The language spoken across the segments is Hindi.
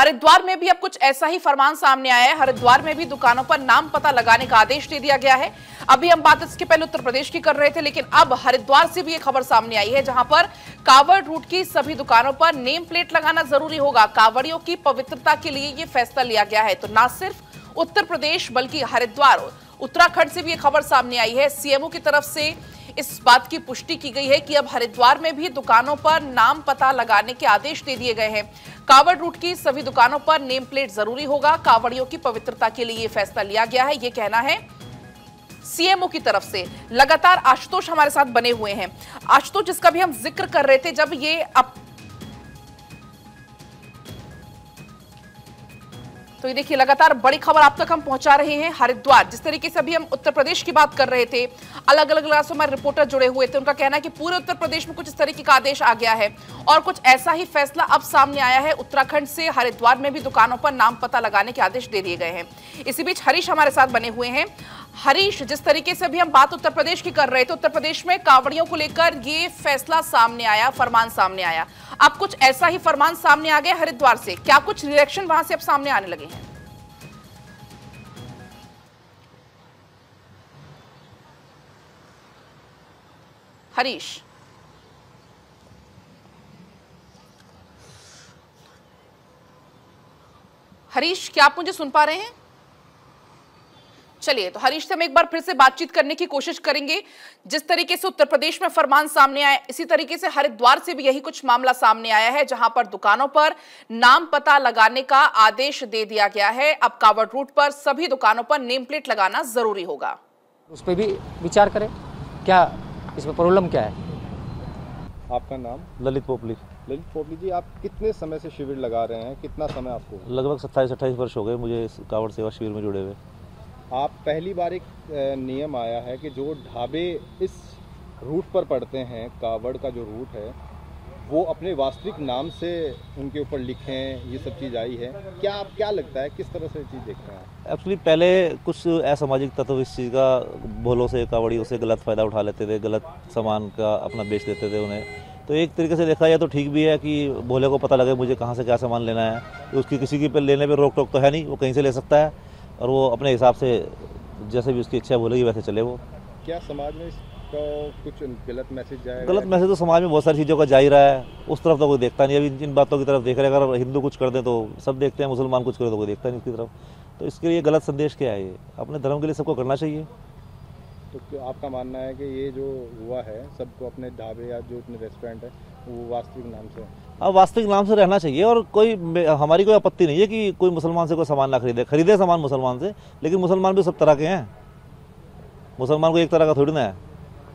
हरिद्वार में भी अब कुछ ऐसा ही फरमान सामने आया है। हरिद्वार में भी दुकानों पर नाम पता लगाने का आदेश दे दिया गया है। अभी हम बात इसके पहले उत्तर प्रदेश की कर रहे थे, लेकिन अब हरिद्वार से भी एक खबर सामने आई है, जहां पर कांवड़ रूट की सभी दुकानों पर नेम प्लेट लगाना जरूरी होगा। कांवड़ियों की पवित्रता के लिए यह फैसला लिया गया है। तो न सिर्फ उत्तर प्रदेश बल्कि हरिद्वार, उत्तराखंड से भी एक खबर सामने आई है। सीएमओ की तरफ से इस बात की पुष्टि की गई है कि अब हरिद्वार में भी दुकानों पर नाम पता लगाने के आदेश दे दिए गए हैं। कांवड़ रूट की सभी दुकानों पर नेम प्लेट जरूरी होगा। कांवड़ियों की पवित्रता के लिए यह फैसला लिया गया है, यह कहना है सीएमओ की तरफ से। लगातार आशुतोष हमारे साथ बने हुए हैं। आशुतोष, जिसका भी हम जिक्र कर रहे थे, जब ये तो ये देखिए लगातार बड़ी खबर आप तक हम पहुंचा रहे हैं। हरिद्वार, जिस तरीके से अभी हम उत्तर प्रदेश की बात कर रहे थे, अलग अलग इलाकों से हमारे रिपोर्टर जुड़े हुए थे, उनका कहना है कि पूरे उत्तर प्रदेश में कुछ इस तरीके का आदेश आ गया है और कुछ ऐसा ही फैसला अब सामने आया है। उत्तराखंड से हरिद्वार में भी दुकानों पर नाम पता लगाने के आदेश दे दिए गए हैं। इसी बीच हरीश हमारे साथ बने हुए हैं। हरीश, जिस तरीके से अभी हम बात उत्तर प्रदेश की कर रहे थे, उत्तर प्रदेश में कांवड़ियों को लेकर ये फैसला सामने आया, फरमान सामने आया। अब कुछ ऐसा ही फरमान सामने आ गया हरिद्वार से। क्या कुछ रिएक्शन वहां से अब सामने आने लगे हैं? हरीश, हरीश, क्या आप मुझे सुन पा रहे हैं? चलिए, तो हरीश से हम एक बार फिर से बातचीत करने की कोशिश करेंगे। जिस तरीके से उत्तर प्रदेश में फरमान सामने आया, इसी तरीके से हरिद्वार से भी यही कुछ मामला सामने आया है, जहां पर दुकानों पर नाम पता लगाने का आदेश दे दिया गया है। अब कांवड़ रूट पर सभी दुकानों पर नेम प्लेट लगाना जरूरी होगा। उस पर भी विचार करें, क्या इसमें प्रॉब्लम क्या है। आपका नाम? ललित पोपली। ललित पोपली जी, आप कितने समय से शिविर लगा रहे हैं? कितना समय आपको? लगभग 27-28 वर्ष हो गए मुझे इस कांवड़ सेवा शिविर में जुड़े हुए। आप पहली बार एक नियम आया है कि जो ढाबे इस रूट पर पड़ते हैं, कांवड़ का जो रूट है, वो अपने वास्तविक नाम से उनके ऊपर लिखें, ये सब चीज़ आई है। क्या आप, क्या लगता है, किस तरह से ये चीज़ देखते हैं? एक्चुअली पहले कुछ असामाजिक तत्व इस चीज़ का भोलों से, कांवड़ियों से गलत फ़ायदा उठा लेते थे, गलत सामान का अपना बेच देते थे उन्हें। तो एक तरीके से देखा जाए तो ठीक भी है कि भोले को पता लगे मुझे कहाँ से क्या सामान लेना है। तो उसकी किसी की पे लेने पर रोक टोक तो है नहीं, वो कहीं से ले सकता है और वो अपने हिसाब से जैसे भी उसकी इच्छा बोलेगी वैसे चले वो। क्या समाज में तो कुछ गलत मैसेज जाएगा? गलत मैसेज तो समाज में बहुत सारी चीज़ों का जा ही रहा है, उस तरफ तो कोई देखता नहीं। अभी इन बातों की तरफ देख रहे हैं, अगर हिंदू कुछ कर दें तो सब देखते हैं, मुसलमान कुछ करें तो कोई देखता नहीं उसकी तरफ। तो इसके लिए गलत संदेश क्या है? ये अपने धर्म के लिए सबको करना चाहिए। तो आपका मानना है कि ये जो हुआ है, सबको अपने ढाबे या जो अपने रेस्टोरेंट है वो वास्तविक नाम से, अब वास्तविक नाम से रहना चाहिए। और कोई हमारी कोई आपत्ति नहीं है कि कोई मुसलमान से कोई सामान ना खरीदे सामान मुसलमान से, लेकिन मुसलमान भी सब तरह के हैं। मुसलमान को एक तरह का थोड़ी ना है।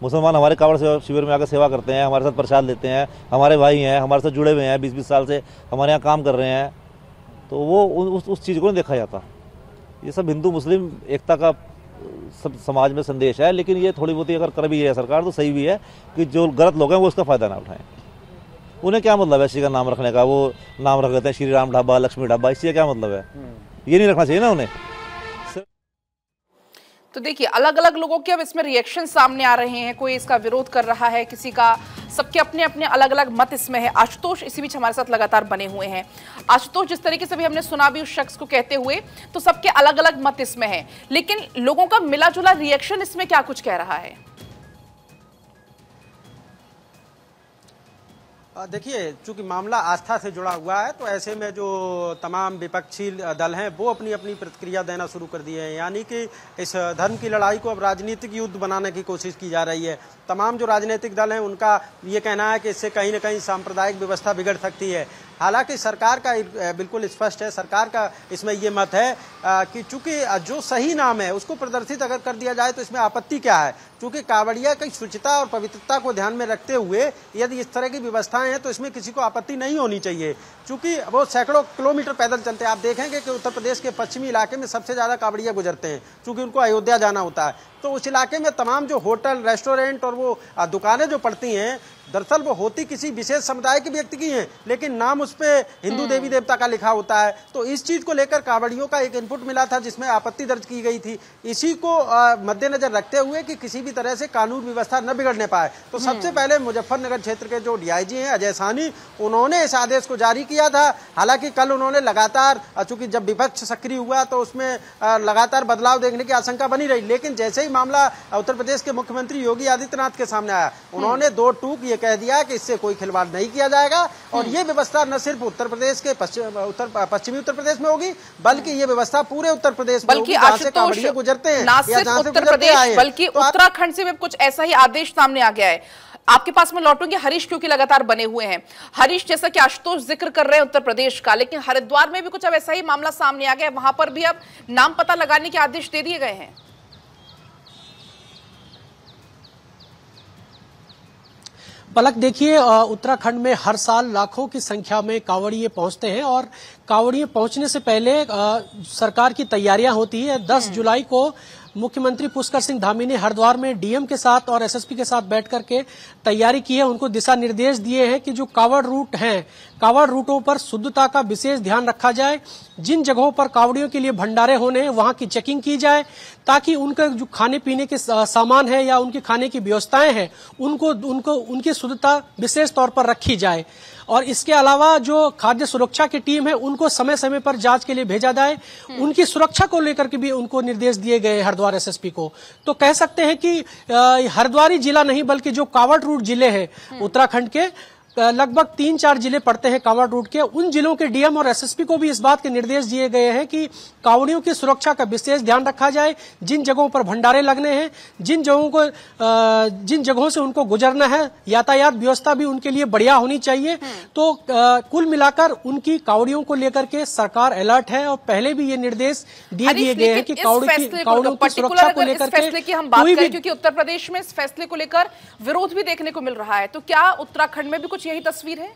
मुसलमान हमारे कांवड़ सेवा शिविर में आकर सेवा करते हैं, हमारे साथ प्रसाद लेते हैं, हमारे भाई हैं, हमारे साथ जुड़े हुए हैं, 20-20 साल से हमारे यहाँ काम कर रहे हैं। तो वो उस चीज़ को नहीं देखा जाता। ये सब हिंदू मुस्लिम एकता का सब समाज में संदेश है, लेकिन ये थोड़ी बहुत अगर कर भी है सरकार तो सही भी है कि जो गलत लोग हैं वो उसका फ़ायदा ना उठाएं। उन्हें क्या मतलब है इसी का नाम रखने का? वो नाम रख देते हैं श्री राम ढाबा, लक्ष्मी ढाबा, इससे क्या मतलब है? ये नहीं रखना चाहिए ना उन्हें। तो देखिए, अलग अलग लोगों के अब इसमें रिएक्शन सामने आ रहे हैं। कोई इसका विरोध कर रहा है, किसी का, सबके अपने अपने अलग अलग मत इसमें है। आशुतोष इसी बीच हमारे साथ लगातार बने हुए हैं। आशुतोष, जिस तरीके से भी हमने सुना भी उस शख्स को कहते हुए, तो सबके अलग अलग मत इसमें है, लेकिन लोगों का मिला जुला रिएक्शन इसमें क्या कुछ कह रहा है? देखिए, चूंकि मामला आस्था से जुड़ा हुआ है, तो ऐसे में जो तमाम विपक्षी दल हैं वो अपनी अपनी प्रतिक्रिया देना शुरू कर दिए हैं। यानी कि इस धर्म की लड़ाई को अब राजनीतिक युद्ध बनाने की कोशिश की जा रही है। तमाम जो राजनीतिक दल हैं उनका ये कहना है कि इससे कहीं न कहीं सांप्रदायिक व्यवस्था बिगड़ सकती है। हालांकि सरकार का बिल्कुल स्पष्ट है, सरकार का इसमें ये मत है कि चूंकि जो सही नाम है उसको प्रदर्शित अगर कर दिया जाए तो इसमें आपत्ति क्या है। चूंकि कांवड़िया की शुचिता और पवित्रता को ध्यान में रखते हुए यदि इस तरह की व्यवस्थाएं हैं तो इसमें किसी को आपत्ति नहीं होनी चाहिए। चूंकि वो सैकड़ों किलोमीटर पैदल चलते हैं। आप देखेंगे कि उत्तर प्रदेश के पश्चिमी इलाके में सबसे ज़्यादा कांवड़िया गुजरते हैं, चूंकि उनको अयोध्या जाना होता है। तो उस इलाके में तमाम जो होटल, रेस्टोरेंट और वो दुकानें जो पड़ती हैं, दरअसल वो होती किसी विशेष समुदाय के व्यक्ति की है, लेकिन नाम उस पे हिंदू देवी देवता का लिखा होता है। तो इस चीज को लेकर कांवड़ियों का एक इनपुट मिला था जिसमें आपत्ति दर्ज की गई थी। इसी को मद्देनजर रखते हुए कि किसी भी तरह से कानून व्यवस्था न बिगड़ने पाए, तो सबसे पहले मुजफ्फरनगर क्षेत्र के जो डीआईजी हैं अजय साहनी, उन्होंने इस आदेश को जारी किया था। हालांकि कल उन्होंने लगातार, चूंकि जब विपक्ष सक्रिय हुआ तो उसमें लगातार बदलाव देखने की आशंका बनी रही, लेकिन जैसे ही मामला उत्तर प्रदेश के मुख्यमंत्री योगी आदित्यनाथ के सामने आया, उन्होंने दो टूक ये कह दिया कि इससे कोई खिलवाड़ नहीं किया जाएगा और ये व्यवस्था न सिर्फ उत्तर प्रदेश के पश्चिमी उत्तर प्रदेश में होगी, बल्कि ये व्यवस्था पूरे उत्तर प्रदेश में होगी, जहां से कांवड़िए गुजरते हैं, ना सिर्फ उत्तर प्रदेश बल्कि उत्तराखंड से भी कुछ ऐसा ही आदेश सामने आ गया है। आपके पास में लौटूंगी, हरीश क्योंकि लगातार बने हुए हैं। हरीश, जैसा कि आशुतोष जिक्र कर रहे हैं उत्तर प्रदेश का, लेकिन हरिद्वार में भी कुछ अब ऐसा ही मामला सामने आ गया है, वहां पर भी अब नाम पता लगाने के आदेश दे दिए गए हैं। पलक, देखिए उत्तराखंड में हर साल लाखों की संख्या में कांवड़िए पहुंचते हैं और कांवड़िए पहुंचने से पहले सरकार की तैयारियां होती है। 10 जुलाई को मुख्यमंत्री पुष्कर सिंह धामी ने हरिद्वार में डीएम के साथ और एसएसपी के साथ बैठ करके तैयारी की है। उनको दिशा निर्देश दिए हैं कि जो कांवड़ रूट हैं, कांवड़ रूटों पर शुद्धता का विशेष ध्यान रखा जाए। जिन जगहों पर कांवड़ियों के लिए भंडारे होने हैं वहां की चेकिंग की जाए, ताकि उनका जो खाने पीने के सामान है या उनके खाने की व्यवस्थाएं हैं उनकी शुद्धता विशेष तौर पर रखी जाए। और इसके अलावा जो खाद्य सुरक्षा की टीम है उनको समय समय पर जांच के लिए भेजा जाए। उनकी सुरक्षा को लेकर के भी उनको निर्देश दिए गए हरिद्वार एसएसपी को। तो कह सकते हैं कि हरिद्वार जिला नहीं बल्कि जो कांवड़ रूट जिले हैं उत्तराखंड के, लगभग 3-4 जिले पड़ते हैं कांवड़ रूट के, उन जिलों के डीएम और एसएसपी को भी इस बात के निर्देश दिए गए हैं कि कांवड़ियों की सुरक्षा का विशेष ध्यान रखा जाए। जिन जगहों पर भंडारे लगने हैं, जिन जगहों से उनको गुजरना है, यातायात व्यवस्था भी उनके लिए बढ़िया होनी चाहिए। तो कुल मिलाकर उनकी कांवड़ियों को लेकर के सरकार अलर्ट है और पहले भी ये निर्देश दिए गए हैं कि कांवड़ियों की सुरक्षा को लेकर के हम बात करें, क्योंकि उत्तर प्रदेश में इस फैसले को लेकर विरोध भी देखने को मिल रहा है, तो क्या उत्तराखंड में भी कुछ यही तस्वीर है?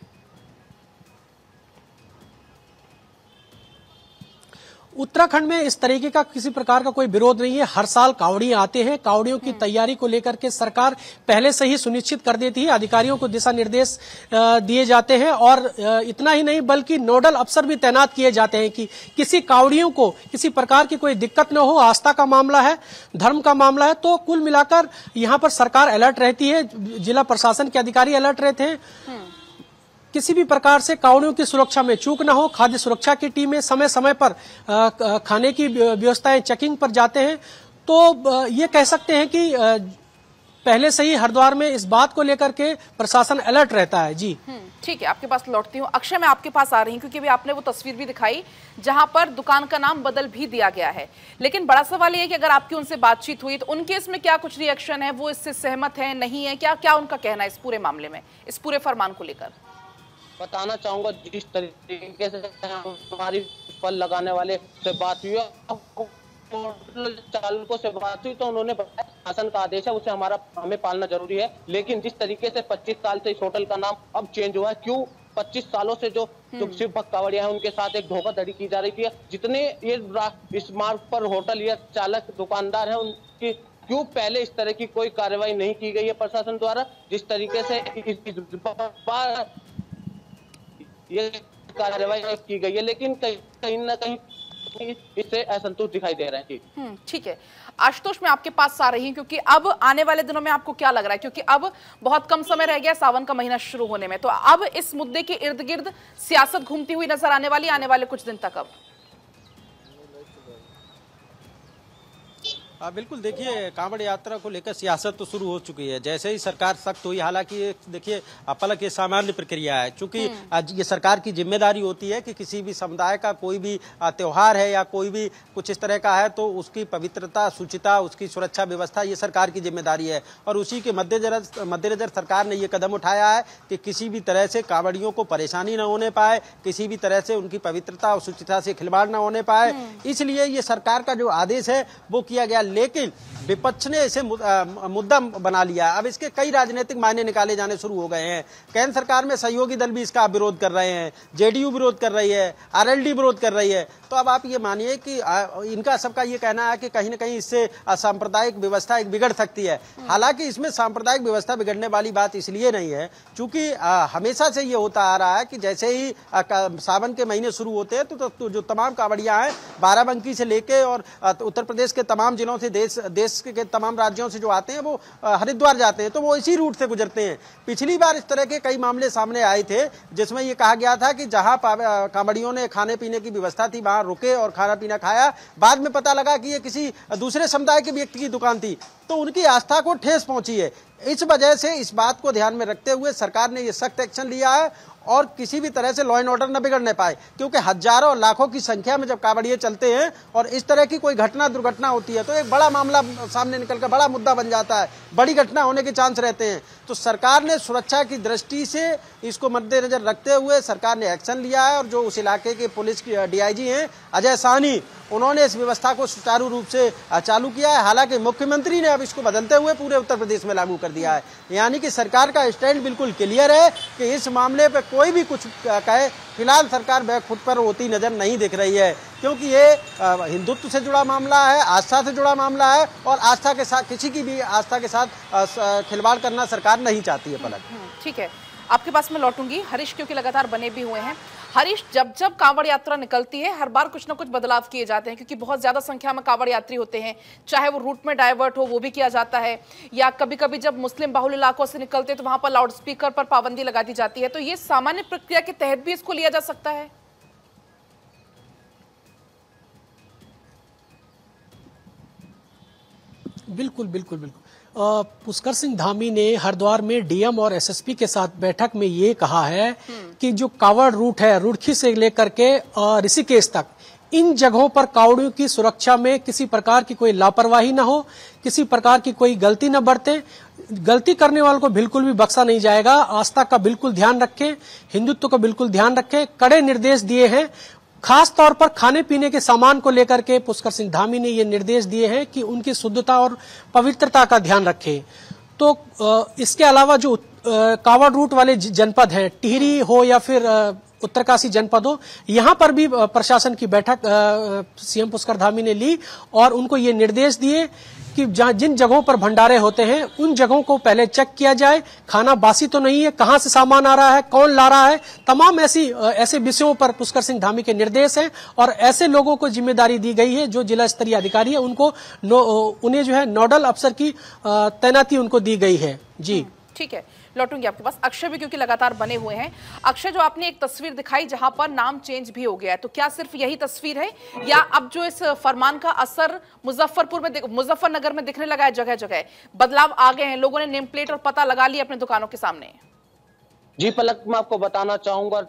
उत्तराखंड में इस तरीके का किसी प्रकार का कोई विरोध नहीं है। हर साल कांवड़िए आते हैं। कांवड़ियों की तैयारी को लेकर के सरकार पहले से ही सुनिश्चित कर देती है। अधिकारियों को दिशा निर्देश दिए जाते हैं और इतना ही नहीं बल्कि नोडल अफसर भी तैनात किए जाते हैं कि किसी कांवड़ियों को किसी प्रकार की कोई दिक्कत न हो। आस्था का मामला है, धर्म का मामला है, तो कुल मिलाकर यहाँ पर सरकार अलर्ट रहती है। जिला प्रशासन के अधिकारी अलर्ट रहते हैं। किसी भी प्रकार से कांवड़ियों की सुरक्षा में चूक न हो। खाद्य सुरक्षा की टीमें समय समय पर खाने की व्यवस्थाएं चेकिंग पर जाते हैं। तो ये कह सकते हैं कि पहले से ही हरिद्वार में इस बात को लेकर के प्रशासन अलर्ट रहता है। जी ठीक है, आपके पास लौटती हूँ। अक्षय, मैं आपके पास आ रही हूँ क्योंकि अभी आपने वो तस्वीर भी दिखाई जहां पर दुकान का नाम बदल भी दिया गया है, लेकिन बड़ा सवाल ये है कि अगर आपकी उनसे बातचीत हुई तो उनके इसमें क्या कुछ रिएक्शन है, वो इससे सहमत है नहीं है, क्या उनका कहना है इस पूरे मामले में, इस पूरे फरमान को लेकर? बताना चाहूंगा, जिस तरीके से हमारी फल लगाने वाले से बात हुई, होटल चालकों से बात हुई, तो उन्होंने बताया शासन का आदेश है उसे हमें पालना जरूरी है। लेकिन जिस तरीके से 25 साल से इस होटल का नाम अब चेंज हुआ है, क्यों 25 सालों से जो शिव भक्त कांवड़िया है उनके साथ एक धोखाधड़ी की जा रही थी। जितने ये इस मार्ग पर होटल या चालक दुकानदार है उनकी क्यों पहले इस तरह की कोई कार्रवाई नहीं की गई है प्रशासन द्वारा। जिस तरीके से ये कार्रवाई की गई है, लेकिन कहीं ना कहीं इससे असंतोष दिखाई दे रहे हैं। ठीक है आशुतोष, मैं आपके पास आ रही हूं क्योंकि अब आने वाले दिनों में आपको क्या लग रहा है, क्योंकि अब बहुत कम समय रह गया सावन का महीना शुरू होने में, तो अब इस मुद्दे के इर्द गिर्द सियासत घूमती हुई नजर आने वाली आने वाले कुछ दिन तक? अब बिल्कुल, देखिए कांवड़ यात्रा को लेकर सियासत तो शुरू हो चुकी है जैसे ही सरकार सख्त हुई। हालांकि देखिए पलक ये सामान्य प्रक्रिया है, चूंकि ये सरकार की जिम्मेदारी होती है कि किसी भी समुदाय का कोई भी त्योहार है या कोई भी कुछ इस तरह का है तो उसकी पवित्रता, शुचिता, उसकी सुरक्षा व्यवस्था ये सरकार की जिम्मेदारी है। और उसी के मद्देनजर सरकार ने ये कदम उठाया है कि किसी भी तरह से कांवड़ियों को परेशानी न होने पाए, किसी भी तरह से उनकी पवित्रता और शुचिता से खिलवाड़ न होने पाए, इसलिए ये सरकार का जो आदेश है वो किया गया। लेकिन विपक्ष ने इसे मुद्दा बना लिया। अब इसके कई राजनीतिक मायने निकाले जाने शुरू हो गए हैं। केंद्र सरकार में सहयोगी दल भी इसका विरोध कर रहे हैं, जेडीयू विरोध कर रही है, आरएलडी विरोध कर रही है। तो अब आप ये मानिए कि इनका सबका ये कहना है कि कहीं न कहीं इससे सांप्रदायिक व्यवस्था एक बिगड़ सकती है। हालांकि इसमें सांप्रदायिक व्यवस्था बिगड़ने वाली बात इसलिए नहीं है क्योंकि हमेशा से ये होता आ रहा है कि जैसे ही सावन के महीने शुरू होते हैं तो जो तमाम कांवड़ियां हैं बाराबंकी से लेके और उत्तर प्रदेश के तमाम जिलों से देश के तमाम राज्यों से जो आते हैं वो हरिद्वार जाते हैं, तो वो इसी रूट से गुजरते हैं। पिछली बार इस तरह के कई मामले सामने आए थे जिसमें ये कहा गया था कि जहां कांवड़ियों ने खाने पीने की व्यवस्था थी वहां रुके और खाना पीना खाया, बाद में पता लगा कि ये किसी दूसरे समुदाय के व्यक्ति की दुकान थी, तो उनकी आस्था को ठेस पहुंची है। इस वजह से इस बात को ध्यान में रखते हुए सरकार ने ये सख्त एक्शन लिया है और किसी भी तरह से लॉ एंड ऑर्डर न बिगड़ने पाए, क्योंकि हजारों लाखों की संख्या में जब कांवड़िए चलते हैं और इस तरह की कोई घटना दुर्घटना होती है तो एक बड़ा मामला सामने निकलकर बड़ा मुद्दा बन जाता है, बड़ी घटना होने के चांस रहते हैं। तो सरकार ने सुरक्षा की दृष्टि से इसको मद्देनजर रखते हुए सरकार ने एक्शन लिया है और जो उस इलाके के पुलिस की डीआईजी हैं अजय साहनी, उन्होंने इस व्यवस्था को सुचारू रूप से चालू किया है। हालांकि मुख्यमंत्री ने अब इसको बदलते हुए पूरे उत्तर प्रदेश में लागू कर दिया है, यानी कि सरकार का स्टैंड बिल्कुल क्लियर है कि इस मामले पे कोई भी कुछ कहे, फिलहाल सरकार बैक फुट पर होती नजर नहीं दिख रही है, क्योंकि ये हिंदुत्व से जुड़ा मामला है, आस्था से जुड़ा मामला है और आस्था के साथ किसी की भी आस्था के साथ खिलवाड़ करना सरकार नहीं चाहती है। पलक, ठीक है, आपके पास मैं लौटूंगी। हरीश क्योंकि लगातार बने भी हुए हैं। हरीश, जब जब कांवड़ यात्रा निकलती है हर बार कुछ ना कुछ बदलाव किए जाते हैं क्योंकि बहुत ज्यादा संख्या में कांवड़ यात्री होते हैं, चाहे वो रूट में डाइवर्ट हो वो भी किया जाता है, या कभी कभी जब मुस्लिम बाहुल इलाकों से निकलते हैं तो वहां पर लाउड स्पीकर पर पाबंदी लगा दी जाती है। तो ये सामान्य प्रक्रिया के तहत भी इसको लिया जा सकता है? बिल्कुल बिल्कुल बिल्कुल। पुष्कर सिंह धामी ने हरिद्वार में डीएम और एसएसपी के साथ बैठक में ये कहा है कि जो कांवड़ रूट है रुड़की से लेकर के ऋषिकेश तक, इन जगहों पर कांवड़ियों की सुरक्षा में किसी प्रकार की कोई लापरवाही ना हो, किसी प्रकार की कोई गलती न बरते। गलती करने वालों को बिल्कुल भी बख्शा नहीं जाएगा। आस्था का बिल्कुल ध्यान रखें, हिंदुत्व का बिल्कुल ध्यान रखें। कड़े निर्देश दिए हैं, खास तौर पर खाने पीने के सामान को लेकर के पुष्कर सिंह धामी ने ये निर्देश दिए हैं कि उनकी शुद्धता और पवित्रता का ध्यान रखें। तो इसके अलावा जो कांवड़ रूट वाले जनपद हैं, टिहरी हो या फिर उत्तरकाशी जनपद हो, यहाँ पर भी प्रशासन की बैठक सीएम पुष्कर धामी ने ली और उनको ये निर्देश दिए कि जिन जगहों पर भंडारे होते हैं उन जगहों को पहले चेक किया जाए, खाना बासी तो नहीं है, कहां से सामान आ रहा है, कौन ला रहा है, तमाम ऐसे विषयों पर पुष्कर सिंह धामी के निर्देश हैं और ऐसे लोगों को जिम्मेदारी दी गई है जो जिला स्तरीय अधिकारी है, उन्हें जो है नोडल अफसर की तैनाती उनको दी गई है। जी ठीक है, लौटूंगी आपके पास। अक्षय भी क्योंकि लगातार बने हुए हैं। अक्षय, जो आपने एक तस्वीर दिखाई जहां पर नाम चेंज भी हो गया है, तो क्या सिर्फ यही तस्वीर है या अब जो इस फरमान का असर मुजफ्फरनगर में दिखने लगा है, जगह जगह बदलाव आ गए हैं, लोगों ने नेम प्लेट और पता लगा लिया अपने दुकानों के सामने? जी पलक, मैं आपको बताना चाहूंगा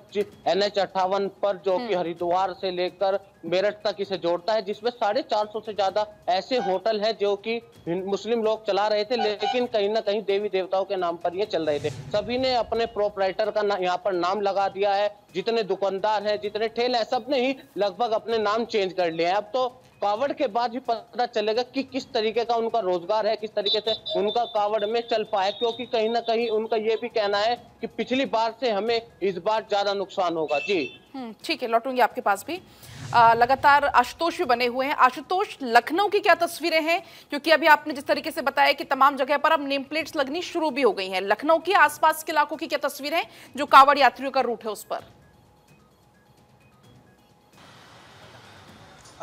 NH58 पर जो कि हरिद्वार से लेकर मेरठ तक इसे जोड़ता है, जिसमें 450 से ज्यादा ऐसे होटल हैं जो कि मुस्लिम लोग चला रहे थे, लेकिन कहीं ना कहीं देवी देवताओं के नाम पर ये चल रहे थे। सभी ने अपने प्रोपराइटर का यहाँ पर नाम लगा दिया है, जितने दुकानदार हैं, जितने ठेले हैं, सबने ही लगभग अपने नाम चेंज कर लिए हैं। अब तो कावड़ के बाद भी पता चलेगा कि किस तरीके का उनका रोजगार है, किस तरीके से उनका कावड़ में चल पाए, क्योंकि कहीं ना कहीं उनका ये भी कहना है कि पिछली बार से हमें इस बार ज्यादा नुकसान होगा। जी ठीक है, लौटूंगी आपके पास भी। लगातार आशुतोष भी बने हुए हैं। आशुतोष, लखनऊ की क्या तस्वीरें हैं? क्योंकि अभी आपने जिस तरीके से बताया कि तमाम जगह पर अब नेम प्लेट्स लगनी शुरू भी हो गई हैं, लखनऊ के आसपास के इलाकों की क्या तस्वीरें हैं जो कावड़ यात्रियों का रूट है उस पर?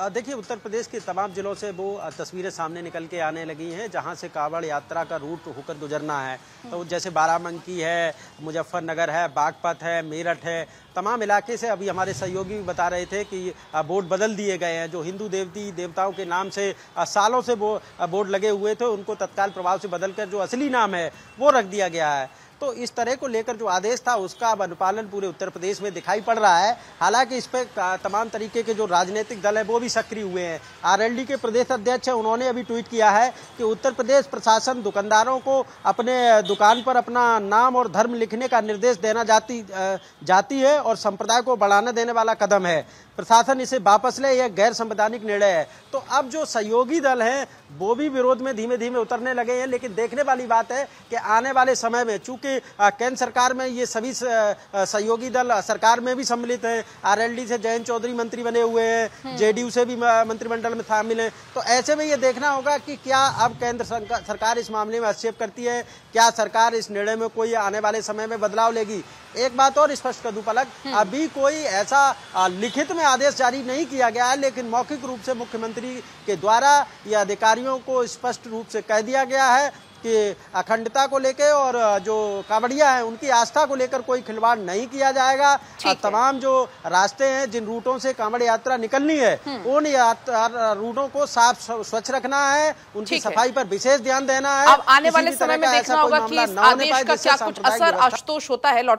देखिए, उत्तर प्रदेश के तमाम जिलों से वो तस्वीरें सामने निकल के आने लगी हैं जहां से कावड़ यात्रा का रूट होकर गुजरना है। तो जैसे बाराबंकी है, मुजफ्फरनगर है, बागपत है, मेरठ है, तमाम इलाके से अभी हमारे सहयोगी भी बता रहे थे कि बोर्ड बदल दिए गए हैं। जो हिंदू देवताओं के नाम से सालों से वो बोर्ड लगे हुए थे, उनको तत्काल प्रभाव से बदलकर जो असली नाम है वो रख दिया गया है। तो इस तरह को लेकर जो आदेश था उसका अब अनुपालन पूरे उत्तर प्रदेश में दिखाई पड़ रहा है। हालांकि इस पर तमाम तरीके के जो राजनीतिक दल है वो भी सक्रिय हुए हैं। आरएलडी के प्रदेश अध्यक्ष है, उन्होंने अभी ट्वीट किया है कि उत्तर प्रदेश प्रशासन दुकानदारों को अपने दुकान पर अपना नाम और धर्म लिखने का निर्देश देना जाती है और संप्रदाय को बढ़ावा देने वाला कदम है। प्रशासन इसे वापस ले, यह गैर संवैधानिक निर्णय है। तो अब जो सहयोगी दल हैं वो भी विरोध में धीमे धीमे उतरने लगे हैं। लेकिन देखने वाली बात है कि आने वाले समय में, चूंकि केंद्र सरकार में ये सभी सहयोगी दल सरकार में भी सम्मिलित है, आरएलडी से जयंत चौधरी मंत्री बने हुए हैं, जेडीयू से भी मंत्रिमंडल में शामिल है, तो ऐसे में ये देखना होगा कि क्या अब केंद्र सरकार इस मामले में हस्तक्षेप करती है, क्या सरकार इस निर्णय में कोई आने वाले समय में बदलाव लेगी। एक बात और स्पष्ट कर दूं पलक, अभी कोई ऐसा लिखित में आदेश जारी नहीं किया गया है, लेकिन मौखिक रूप से मुख्यमंत्री के द्वारा या अधिकारियों को स्पष्ट रूप से कह दिया गया है कि अखंडता को लेकर और जो कांवड़िया है उनकी आस्था को लेकर कोई खिलवाड़ नहीं किया जाएगा। तमाम जो रास्ते हैं जिन रूटों से कांवड़ यात्रा निकलनी है उन रूटों को साफ स्वच्छ रखना है, उनकी सफाई पर विशेष ध्यान देना है। अब आने वाले समय में देखना होगा कि इस आदेश का क्या कुछ असर आशुतोष होता है।